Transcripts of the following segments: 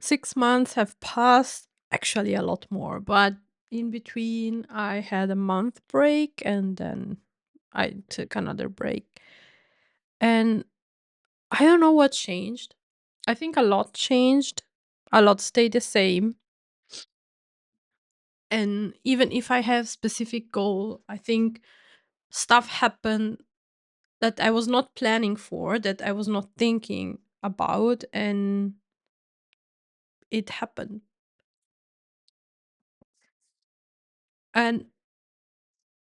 6 months have passed, actually a lot more, but in between I had a month break and then I took another break. And I don't know what changed. I think a lot changed, a lot stayed the same. And even if I have specific goal, I think stuff happened that I was not planning for, that I was not thinking about, and it happened. And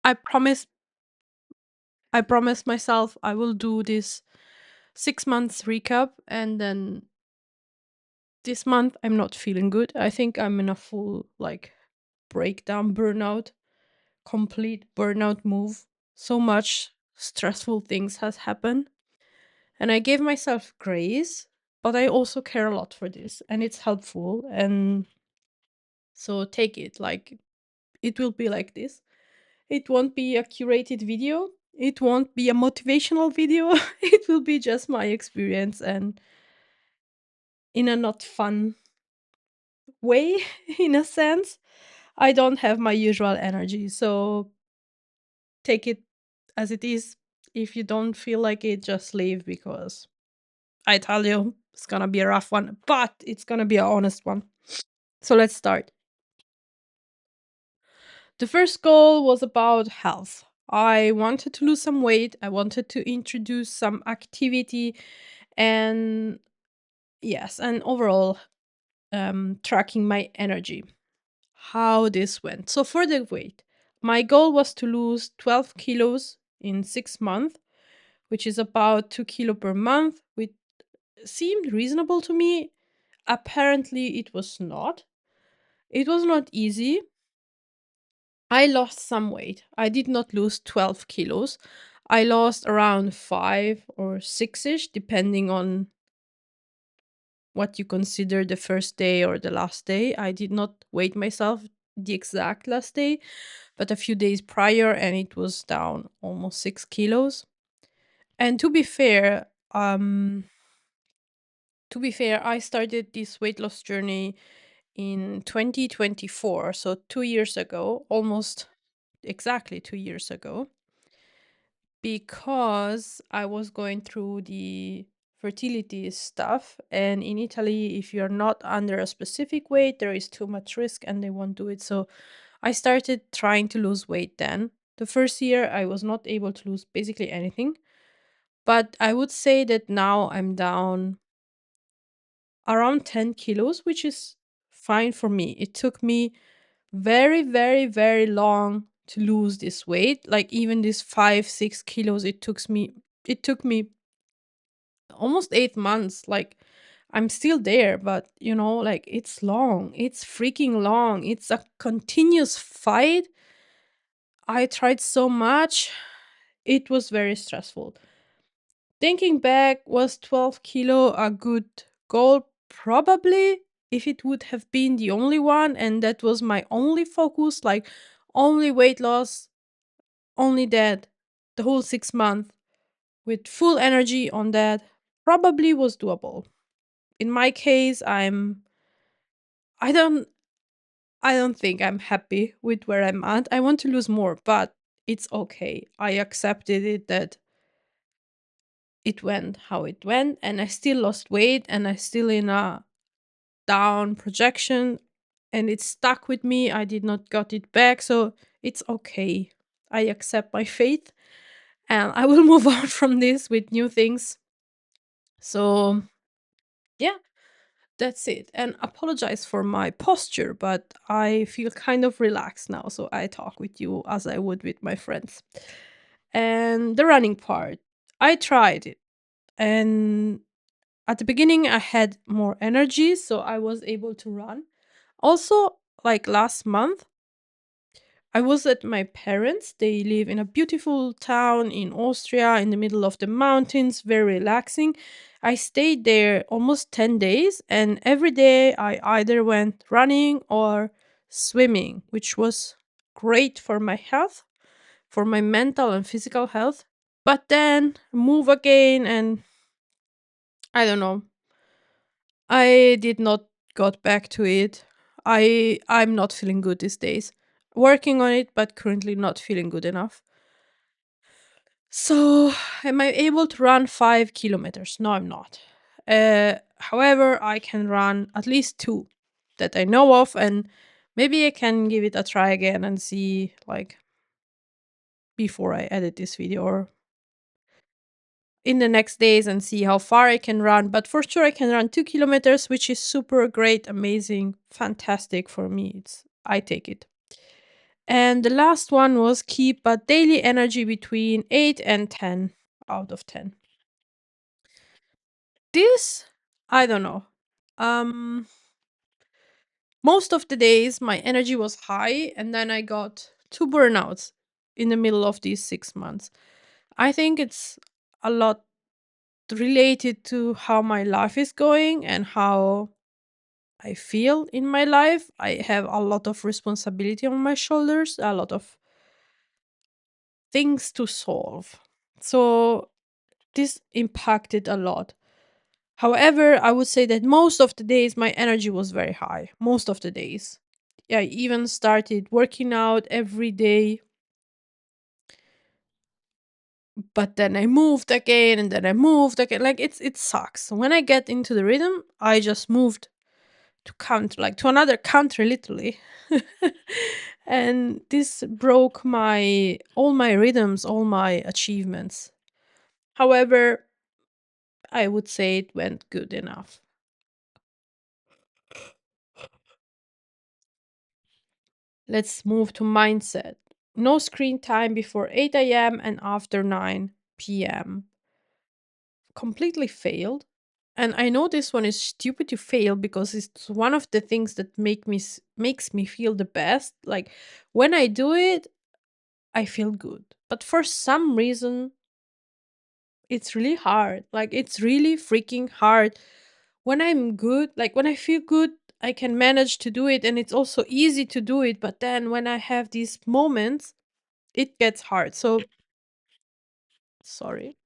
I promised I promised myself I will do this 6 months recap, and then this month I'm not feeling good. I think I'm in a full like breakdown, burnout, complete burnout move. So much stressful things has happened, and I gave myself grace, but I also care a lot for this, and it's helpful. And so take it like it will be like this. It won't be a curated video. It won't be a motivational video. It will be just my experience, and in a not fun way, in a sense. I don't have my usual energy. So take it as it is. If you don't feel like it, just leave, because I tell you, it's gonna be a rough one, but it's gonna be an honest one. So let's start. The first goal was about health. I wanted to lose some weight, I wanted to introduce some activity, and yes, and overall tracking my energy, how this went. So for the weight, my goal was to lose 12 kilos in 6 months, which is about 2 kilo per month, which seemed reasonable to me. Apparently, it was not. It was not easy. I lost some weight. I did not lose 12 kilos. I lost around 5 or 6 ish, depending on what you consider the first day or the last day. I did not weigh myself the exact last day, but a few days prior, and it was down almost 6 kilos. And to be fair, I started this weight loss journey in 2024, so 2 years ago, almost exactly 2 years ago, because I was going through the fertility stuff. And in Italy, if you're not under a specific weight, there is too much risk and they won't do it. So I started trying to lose weight then. The first year, I was not able to lose basically anything. But I would say that now I'm down around 10 kilos, which is fine for me. It took me very, very, very long to lose this weight. Like even this 5, 6 kilos, it took me almost 8 months. Like I'm still there, but like it's long. It's freaking long. It's a continuous fight. I tried so much. It was very stressful. Thinking back, was 12 kilo a good goal? Probably, if it would have been the only one and that was my only focus, like only weight loss, only that, the whole 6 months with full energy on that, probably was doable. In my case, I don't I don't think I'm happy with where I'm at. I want to lose more, but it's okay. I accepted it that it went how it went, and I still lost weight, and I still in a down projection, and it stuck with me. I did not got it back, so it's okay. I accept my fate, and I will move on from this with new things. So yeah, that's it. And apologize for my posture, but I feel kind of relaxed now, so I talk with you as I would with my friends. And the running part, I tried it, and at the beginning I had more energy, so I was able to run. Also, like last month, I was at my parents. They live in a beautiful town in Austria in the middle of the mountains, very relaxing. I stayed there almost 10 days, and every day I either went running or swimming, which was great for my health, for my mental and physical health. But then move again, and I don't know. I did not got back to it. I'm not feeling good these days. Working on it, but currently not feeling good enough. So, am I able to run 5 kilometers? No, I'm not. However, I can run at least two that I know of, and maybe I can give it a try again and see, like, before I edit this video or in the next days and see how far I can run. But for sure, I can run 2 kilometers, which is super great, amazing, fantastic for me. I take it. And the last one was keep a daily energy between 8 and 10 out of 10. This, I don't know. Um, Most of the days my energy was high, and then I got two burnouts in the middle of these 6 months. I think it's a lot related to how my life is going and how I feel in my life. I have a lot of responsibility on my shoulders, a lot of things to solve. So this impacted a lot. However, I would say that most of the days my energy was very high. Most of the days. I even started working out every day, but then I moved again and then I moved again. Like it sucks. So when I get into the rhythm, I just moved to country, like to another country literally. And this broke my all my rhythms, all my achievements. However, I would say it went good enough. Let's move to mindset. No screen time before 8 a.m. and after 9 p.m. Completely failed. And I know this one is stupid to fail because it's one of the things that makes me feel the best. Like when I do it, I feel good. But for some reason, it's really hard. Like it's really freaking hard. When I'm good, like when I feel good, I can manage to do it and it's also easy to do it. But then when I have these moments, it gets hard. So sorry.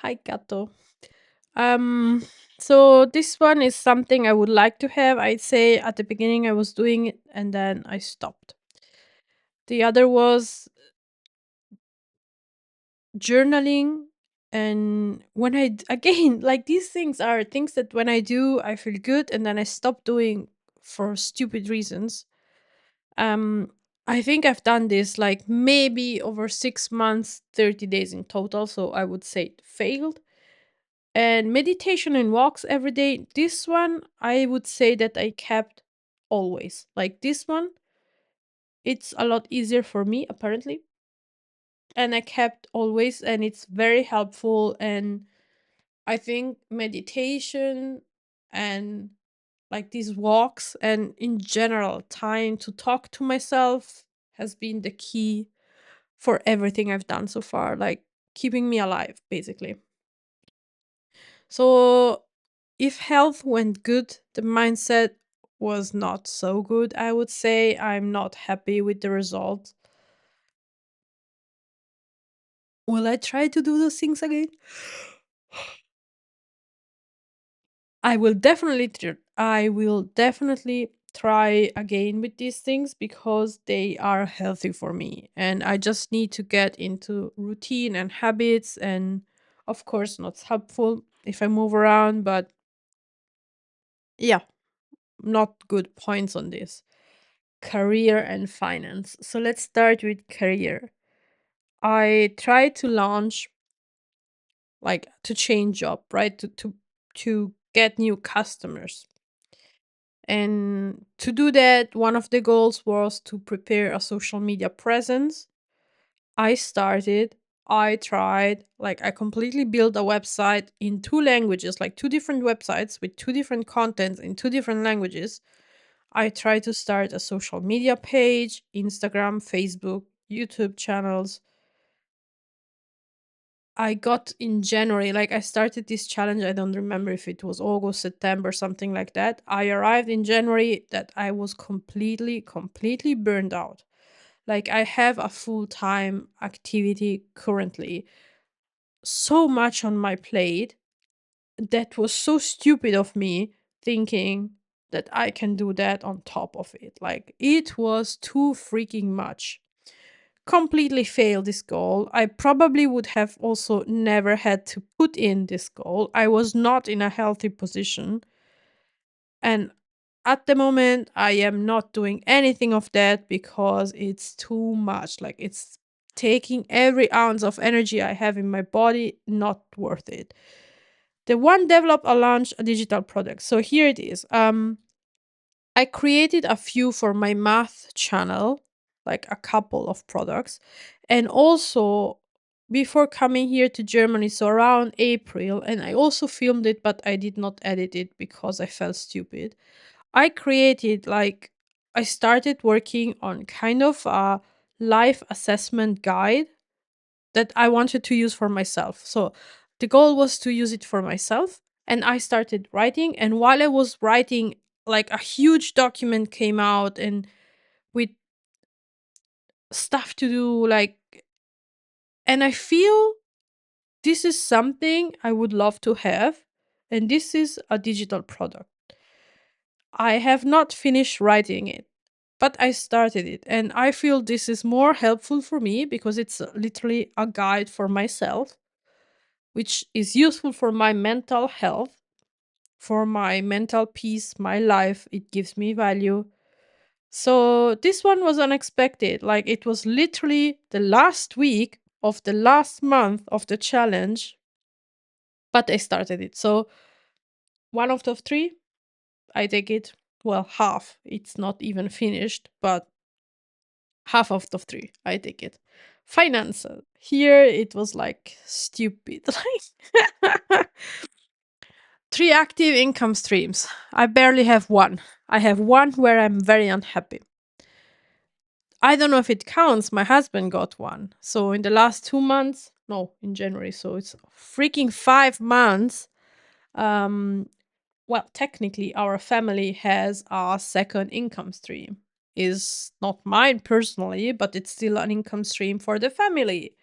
Hi, Kato. Um, so this one is something I would like to have. I'd say at the beginning I was doing it and then I stopped. The other was journaling. And when again, like these things are things that when I do, I feel good and then I stop doing for stupid reasons. Um, I think I've done this like maybe over 6 months, 30 days in total. So I would say it failed. And meditation and walks every day. This one, I would say that I kept always. Like this one, it's a lot easier for me, apparently. And I kept always, and it's very helpful. And I think meditation and like these walks and in general, time to talk to myself has been the key for everything I've done so far, like keeping me alive, basically. So, if health went good, the mindset was not so good. I would say I'm not happy with the result. Will I try to do those things again? I will definitely try again with these things because they are healthy for me and I just need to get into routine and habits and of course not helpful if I move around, but yeah, not good points on this. career and finance. So let's start with career. I tried to launch, like, to change job, right? To get new customers. And to do that, one of the goals was to prepare a social media presence. I started, I tried, like, I completely built a website in two languages, like two different websites with two different contents in two different languages. I tried to start a social media page, Instagram, Facebook, YouTube channels. I got in January, like, I started this challenge. I don't remember if it was August, September, something like that. I arrived in January that I was completely burned out. Like, I have a full time activity currently, so much on my plate that was so stupid of me thinking that I can do that on top of it. Like, it was too freaking much. Completely failed this goal. I probably would have also never had to put in this goal. I was not in a healthy position. And at the moment, I am not doing anything of that because it's too much. Like, it's taking every ounce of energy I have in my body, not worth it. The one develop or launch a digital product. So here it is. I created a few for my math channel, like a couple of products. And also before coming here to Germany, so around April, and I also filmed it, but I did not edit it because I felt stupid. I created, like, I started working on kind of a life assessment guide that I wanted to use for myself. So the goal was to use it for myself. And I started writing. And while I was writing, like, a huge document came out and with stuff to do, like, and I feel this is something I would love to have. And this is a digital product. I have not finished writing it, but I started it. And I feel this is more helpful for me because it's literally a guide for myself, which is useful for my mental health, for my mental peace, my life. It gives me value. So this one was unexpected. Like, it was literally the last week of the last month of the challenge, but I started it. So one out of three, I take it. Well, half. It's not even finished, but half of the three, I take it. Finance. Here it was like stupid. Like, three active income streams. I barely have one. I have one where I'm very unhappy. I don't know if it counts. My husband got one. So in the last 2 months, no, in January. So it's freaking 5 months. Um, well, technically, our family has a second income stream. Is not mine personally, but it's still an income stream for the family.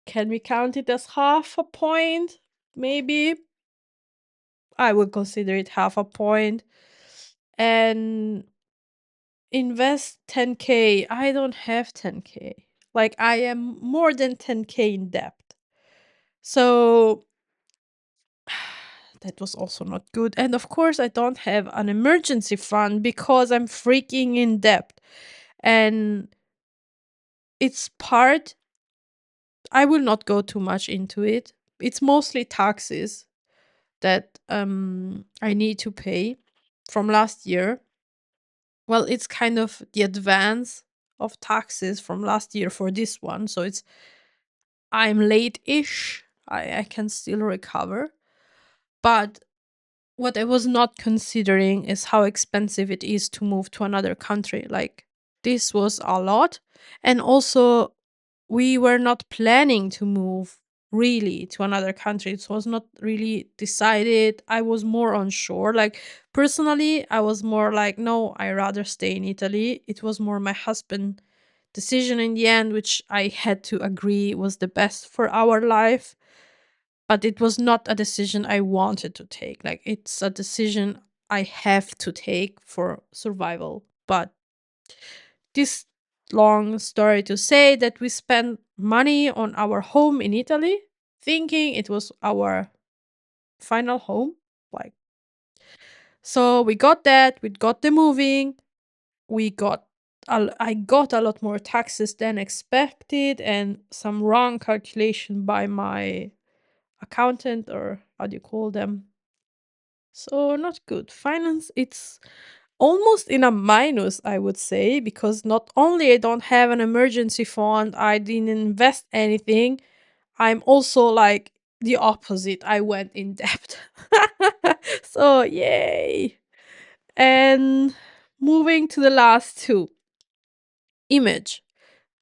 Can we count it as half a point? Maybe. I would consider it half a point. And invest 10K. I don't have 10K. Like, I am more than 10K in debt. So that was also not good. And of course, I don't have an emergency fund because I'm freaking in debt. And it's part, I will not go too much into it. It's mostly taxes that I need to pay from last year. Well, it's kind of the advance of taxes from last year for this one. So it's, I'm late-ish. I can still recover. But what I was not considering is how expensive it is to move to another country. Like, this was a lot. And also, we were not planning to move really to another country. It was not really decided. I was more unsure. Like, personally, I was more like, no, I rather stay in Italy. It was more my husband decision in the end, which I had to agree was the best for our life. But it was not a decision I wanted to take. Like, it's a decision I have to take for survival. But this long story to say that we spent money on our home in Italy, thinking it was our final home. Like, so we got that, we got the moving. I got a lot more taxes than expected, and some wrong calculation by my accountant, or how do you call them? So not good. Finance, it's almost in a minus, I would say, because not only I don't have an emergency fund, I didn't invest anything, I'm also like the opposite. I went in debt. So yay. And moving to the last two. Image.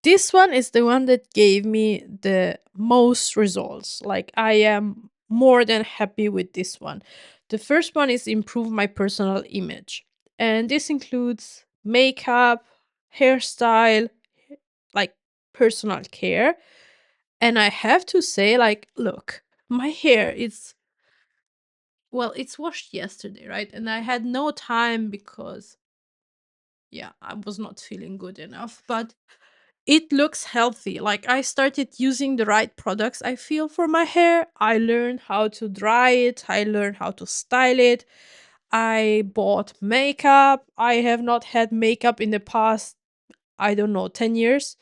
This one is the one that gave me the most results. Like, I am more than happy with this one. The first one is improve my personal image. And this includes makeup, hairstyle, like personal care. And I have to say, like, look, my hair is, well, it's washed yesterday, right? And I had no time because, yeah, I was not feeling good enough. But it looks healthy. Like, I started using the right products, I feel, for my hair. I learned how to dry it, I learned how to style it. I bought makeup. I have not had makeup in the past, I don't know, 10 years.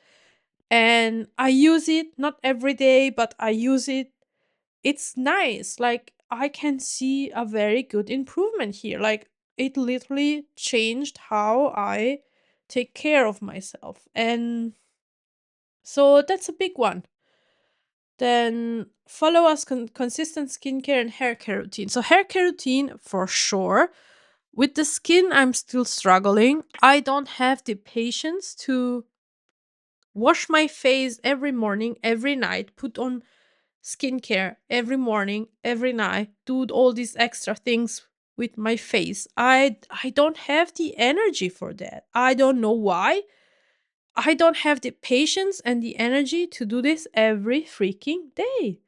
And I use it not every day, but I use it. It's nice. Like, I can see a very good improvement here. Like, it literally changed how I take care of myself. And so that's a big one. Then follow us consistent skincare and hair care routine. So hair care routine for sure. With the skin, I'm still struggling. I don't have the patience to wash my face every morning, every night, put on skincare every morning, every night, do all these extra things with my face. I don't have the energy for that. I don't know why. I don't have the patience and the energy to do this every freaking day.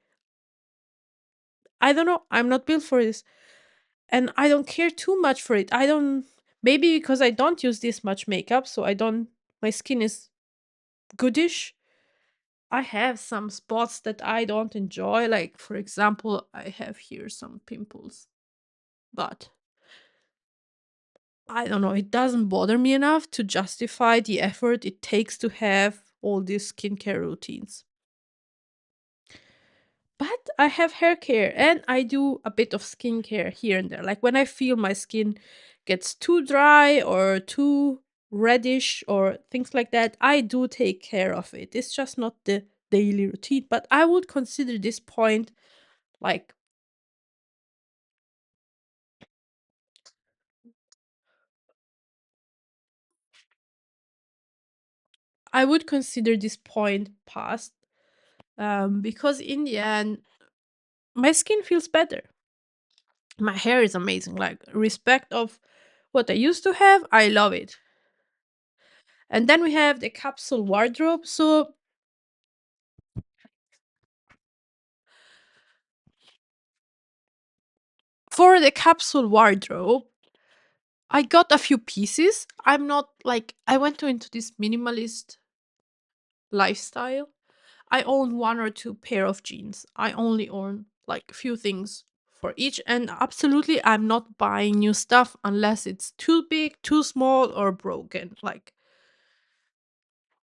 I don't know. I'm not built for this. And I don't care too much for it. I don't, maybe because I don't use this much makeup, so I don't, my skin is goodish. I have some spots that I don't enjoy. Like, for example, I have here some pimples. But I don't know, it doesn't bother me enough to justify the effort it takes to have all these skincare routines. But I have hair care and I do a bit of skincare here and there. Like, when I feel my skin gets too dry or too reddish or things like that, I do take care of it. It's just not the daily routine, but I would consider this point like, I would consider this point past, because in the end, my skin feels better. My hair is amazing. Like, respect of what I used to have, I love it. And then we have the capsule wardrobe. So for the capsule wardrobe, I got a few pieces. I'm not like, I went into this minimalist lifestyle. I own one or two pair of jeans. I only own like a few things for each, and absolutely I'm not buying new stuff unless it's too big, too small, or broken. Like,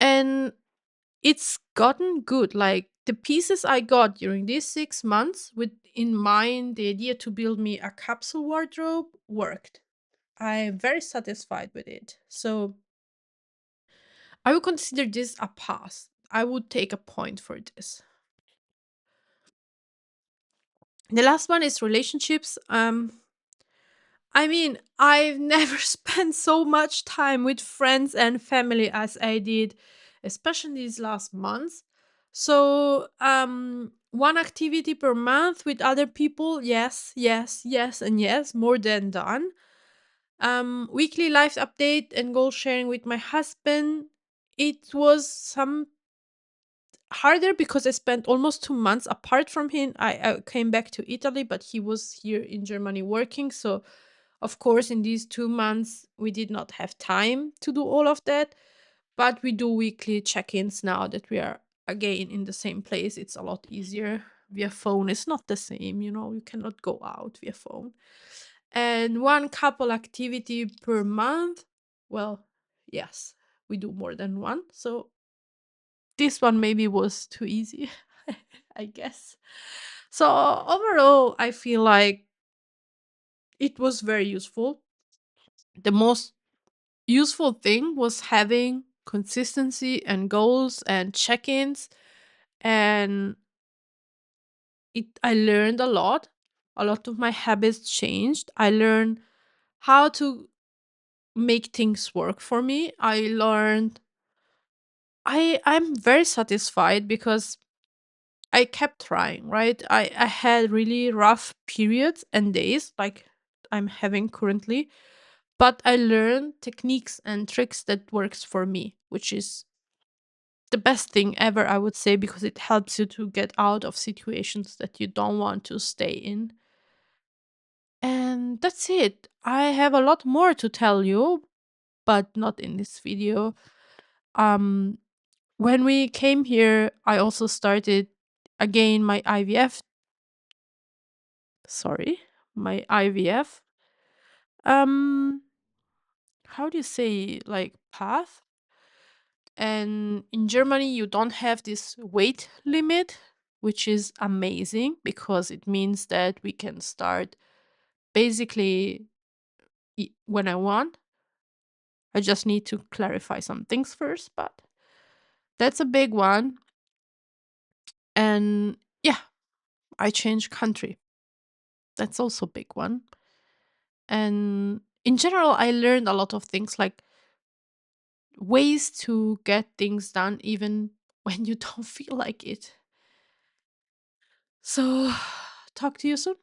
and it's gotten good. Like, the pieces I got during these 6 months, with in mind the idea to build me a capsule wardrobe, worked. I'm very satisfied with it. So I would consider this a pass. I would take a point for this. The last one is relationships. I mean, I've never spent so much time with friends and family as I did, especially these last months. So, one activity per month with other people, yes, yes, yes, and yes, more than done. Weekly life update and goal sharing with my husband. It was some harder because I spent almost 2 months apart from him. I came back to Italy, but he was here in Germany working. So, of course, in these 2 months, we did not have time to do all of that. But we do weekly check ins now that we are again in the same place. It's a lot easier via phone. It's not the same, you cannot go out via phone. And one couple activity per month. Well, Yes, we do more than one. So this one maybe was too easy, I guess. So overall, I feel like it was very useful. The most useful thing was having consistency and goals and check-ins, and it I learned a lot. A lot of my habits changed. I learned how to make things work for me. I'm very satisfied because I kept trying, right? I had really rough periods and days like I'm having currently, but I learned techniques and tricks that works for me, which is the best thing ever, I would say, because it helps you to get out of situations that you don't want to stay in. And that's it. I have a lot more to tell you, but not in this video. Um when we came here, I also started again sorry, my IVF um how do you say, like, path. And in Germany, you don't have this weight limit, which is amazing because it means that we can start basically when I want. I just need to clarify some things first, but that's a big one. And yeah, I changed country. That's also a big one. And in general, I learned a lot of things like ways to get things done even when you don't feel like it. So, talk to you soon.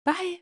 Bye.